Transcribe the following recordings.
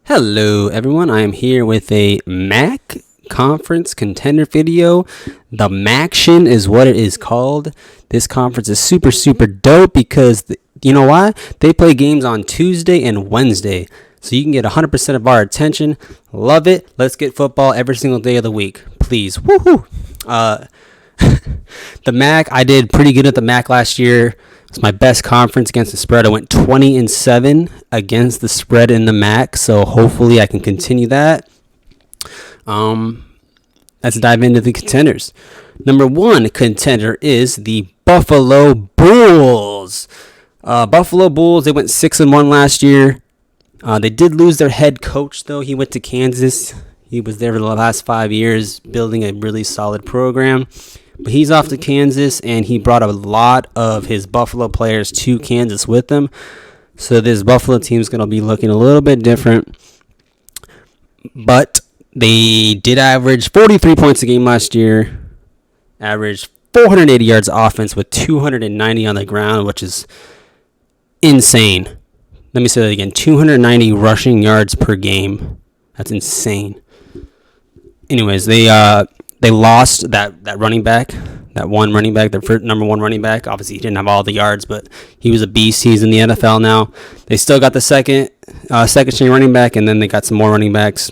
Hello everyone, I am here with a MAC conference contender video. The MACtion is what it is called. This conference is super dope because you know why? They play games on Tuesday and Wednesday. So you can get 100% of our attention. Love it. Let's get football every single day of the week. Please. Woohoo! The MAC, I did pretty good at the MAC last year. It's my best conference against the spread. I went 20-7 against the spread in the MAC, so hopefully I can continue that. Let's dive into the contenders. Number one contender is the Buffalo Bulls. Buffalo Bulls, they went 6-1 last year. They did lose their head coach, though. He went to Kansas. He was there for the last 5 years, building a really solid program. But he's off to Kansas, and he brought a lot of his Buffalo players to Kansas with him. So this Buffalo team is going to be looking a little bit different. But they did average 43 points a game last year, averaged 480 yards of offense with 290 on the ground, which is insane. Let me say that again, 290 rushing yards per game. That's insane. Anyways, they lost that running back, that one running back, their number one running back. Obviously, he didn't have all the yards, but he was a beast. He's in the NFL now. They still got the second string running back, and then they got some more running backs.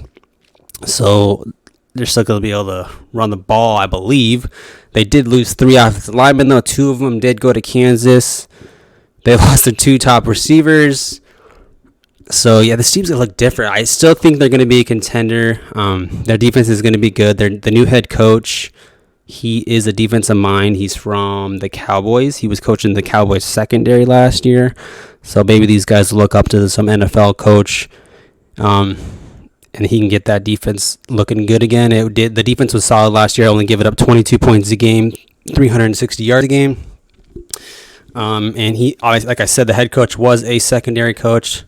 So they're still going to be able to run the ball, I believe. They did lose 3 offensive linemen, though. 2 of them did go to Kansas. They lost their 2 top receivers. So, yeah, this team's going to look different. I still think they're going to be a contender. Their defense is going to be good. The new head coach, he is a defensive mind. He's from the Cowboys. He was coaching the Cowboys secondary last year. So maybe these guys look up to some NFL coach, and he can get that defense looking good again. The defense was solid last year. Only give it up 22 points a game, 360 yards a game. And he, obviously, like I said, the head coach was a secondary coach.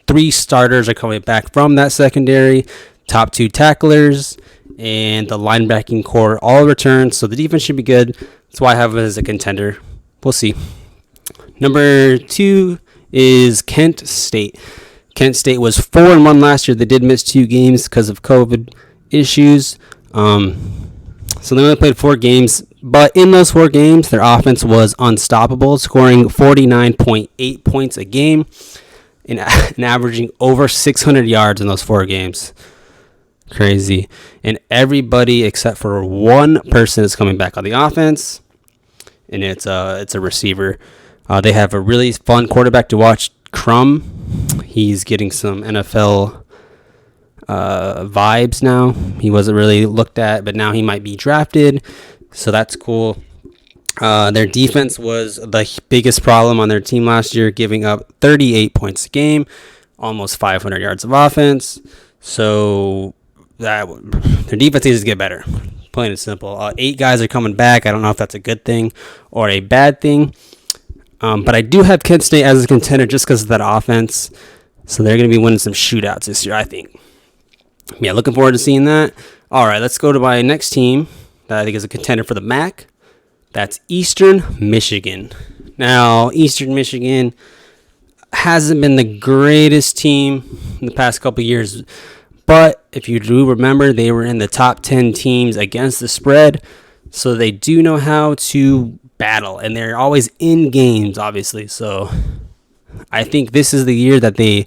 3 starters are coming back from that secondary, top 2 tacklers, and the linebacking core all returned. So the defense should be good. That's why I have it as a contender. We'll see. Number 2 is Kent State. Kent State was 4-1 last year. They did miss 2 games because of COVID issues. So they only played 4 games. But in those 4 games, their offense was unstoppable, scoring 49.8 points a game. And averaging over 600 yards in those 4 games. Crazy. And everybody except for one person is coming back on the offense, and it's a receiver. They have a really fun quarterback to watch, Crum. He's getting some NFL vibes now. He wasn't really looked at, but now he might be drafted, so that's cool. Their defense was the biggest problem on their team last year, giving up 38 points a game, almost 500 yards of offense. So their defense needs to get better, plain and simple. 8 guys are coming back. I don't know if that's a good thing or a bad thing. But I do have Kent State as a contender just because of that offense. So they're going to be winning some shootouts this year, I think. Yeah, looking forward to seeing that. All right, let's go to my next team that I think is a contender for the MAC. That's Eastern Michigan. Now, Eastern Michigan hasn't been the greatest team in the past couple years, but if you do remember, they were in the top 10 teams against the spread, so they do know how to battle, and they're always in games, obviously. So I think this is the year that they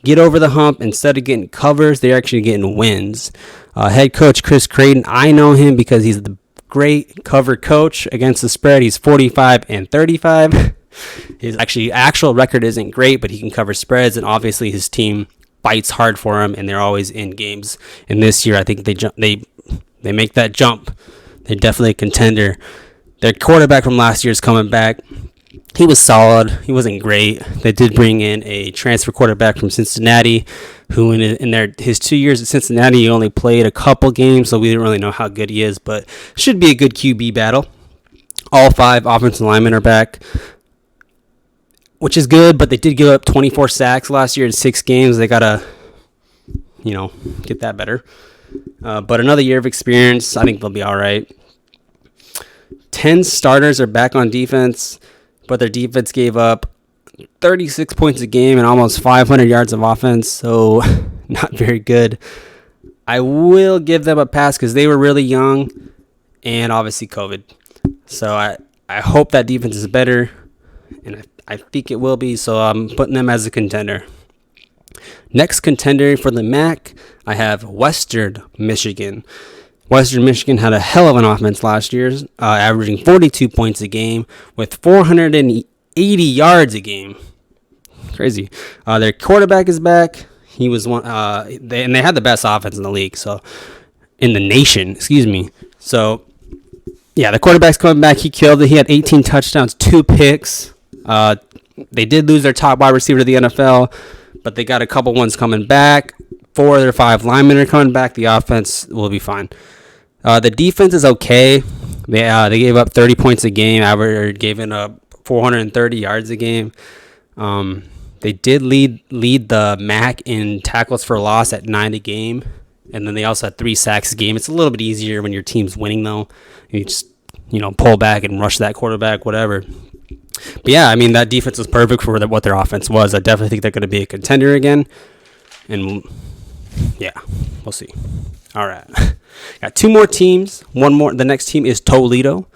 get over the hump. Instead of getting covers, they're actually getting wins. Head coach Chris Creighton, I know him because he's the great cover coach against the spread. He's 45-35. His actual record isn't great, but he can cover spreads, and obviously his team fights hard for him, and they're always in games. And this year, I think they make that jump. They're definitely a contender. Their quarterback from last year is coming back. He was solid. He wasn't great. They did bring in a transfer quarterback from Cincinnati, who in his 2 years at Cincinnati, he only played a couple games, so we didn't really know how good he is, but should be a good QB battle. All 5 offensive linemen are back, which is good, but they did give up 24 sacks last year in 6 games. They got to, get that better. But another year of experience, I think they'll be all right. 10 starters are back on defense, but their defense gave up 36 points a game and almost 500 yards of offense. So not very good. I will give them a pass because they were really young and obviously COVID. So I hope that defense is better, and I think it will be. So I'm putting them as a contender. Next contender for the MAC, I have Western Michigan. Western Michigan had a hell of an offense last year, averaging 42 points a game with 480 yards a game. Crazy. Their quarterback is back. He was one, and they had the best offense in the league, so in the nation, excuse me. So, yeah, the quarterback's coming back. He killed it. He had 18 touchdowns, 2 picks. They did lose their top wide receiver to the NFL, but they got a couple ones coming back. 4 of their 5 linemen are coming back. The offense will be fine. The defense is okay. They gave up 30 points a game, giving up 430 yards a game. They did lead the MAC in tackles for loss at 9 a game, and then they also had 3 sacks a game. It's a little bit easier when your team's winning, though. You just pull back and rush that quarterback, whatever. But yeah, I mean, that defense was perfect for what their offense was. I definitely think they're going to be a contender again, and yeah, we'll see. All right, got 2 more teams. One more. The next team is Toledo.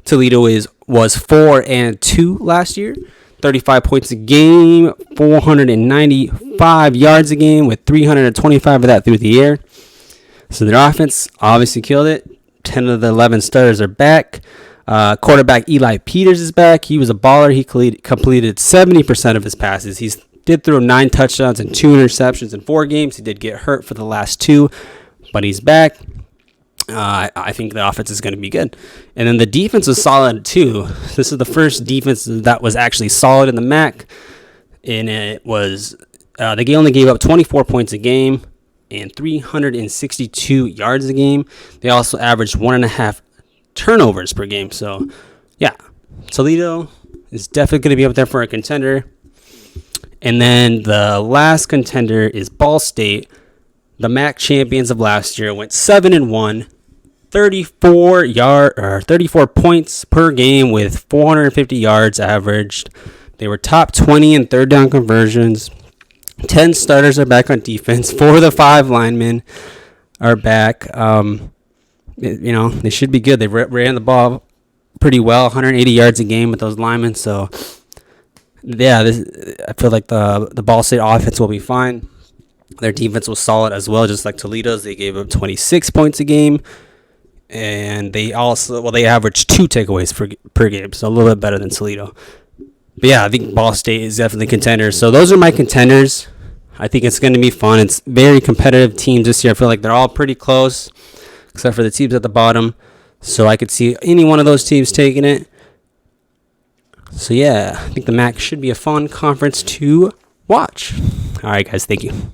Toledo was 4-2 last year. 35 points a game, 495 yards a game, with 325 of that through the air. So their offense obviously killed it. 10 of the 11 starters are back. Quarterback Eli Peters is back. He was a baller. He completed 70% of his passes. He did throw 9 touchdowns and 2 interceptions in 4 games. He did get hurt for the last 2, but he's back. I think the offense is going to be good. And then the defense was solid, too. This is the first defense that was actually solid in the MAC. And it was, they only gave up 24 points a game and 362 yards a game. They also averaged 1.5 turnovers per game. So, yeah, Toledo is definitely going to be up there for a contender. And then the last contender is Ball State. The MAC champions of last year went 7-1, 34 points per game with 450 yards averaged. They were top 20 in third down conversions. 10 starters are back on defense. 4 of the 5 linemen are back. They should be good. They ran the ball pretty well, 180 yards a game with those linemen. So, yeah, I feel like the Ball State offense will be fine. Their defense was solid as well, just like Toledo's. They gave up 26 points a game, and they averaged 2 takeaways per game, so a little bit better than Toledo. But yeah, I think Ball State is definitely contenders. So those are my contenders. I think it's going to be fun. It's very competitive teams this year. I feel like they're all pretty close, except for the teams at the bottom. So I could see any one of those teams taking it. So yeah, I think the MAC should be a fun conference to watch. All right, guys, thank you.